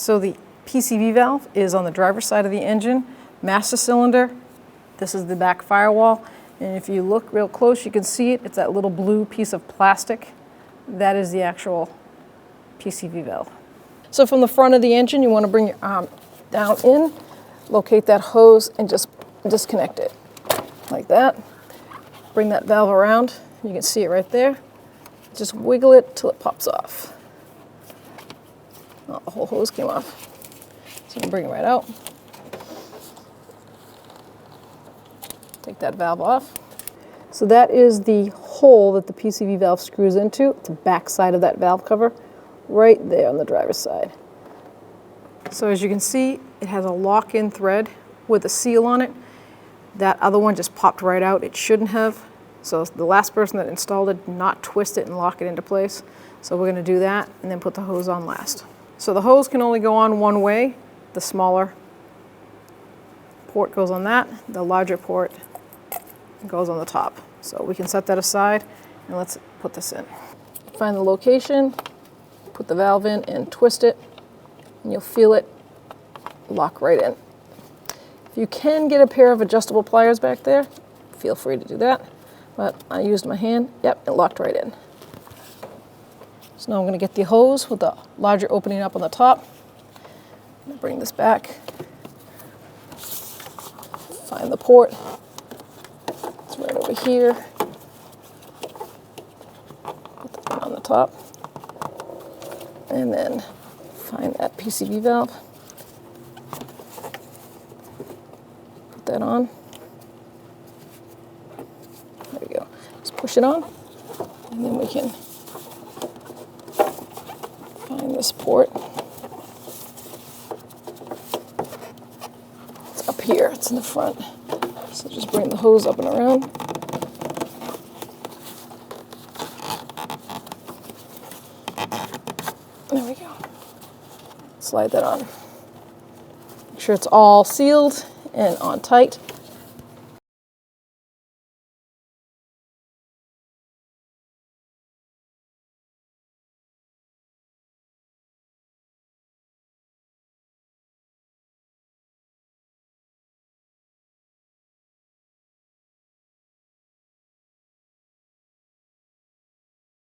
So the PCV valve is on the driver's side of the engine, master cylinder. This is the back firewall. And if you look real close, you can see it. It's that little blue piece of plastic. That is the actual PCV valve. So from the front of the engine, you want to bring your arm down in, locate that hose, and just disconnect it like that. Bring that valve around. You can see it right there. Just wiggle it till it pops off. Oh, the whole hose came off. So you can bring it right out. Take that valve off. So that is the hole that the PCV valve screws into, the back side of that valve cover, right there on the driver's side. So as you can see, it has a lock-in thread with a seal on it. That other one just popped right out. It shouldn't have. So the last person that installed it did not twist it and lock it into place. So we're going to do that and then put the hose on last. So the hose can only go on one way. The smaller port goes on that. The larger port goes on the top. So we can set that aside and let's put this in. Find the location, put the valve in and twist it, and you'll feel it lock right in. If you can get a pair of adjustable pliers back there, feel free to do that. But I used my hand, yep, it locked right in. So now I'm going to get the hose with the larger opening up on the top. I'm going to bring this back, find the port. It's right over here. Put that one on the top. And then find that PCV valve. Put that on. There we go. Just push it on, and then we can find this port. It's up here, it's in the front. So just bring the hose up and around. There we go. Slide that on. Make sure it's all sealed and on tight.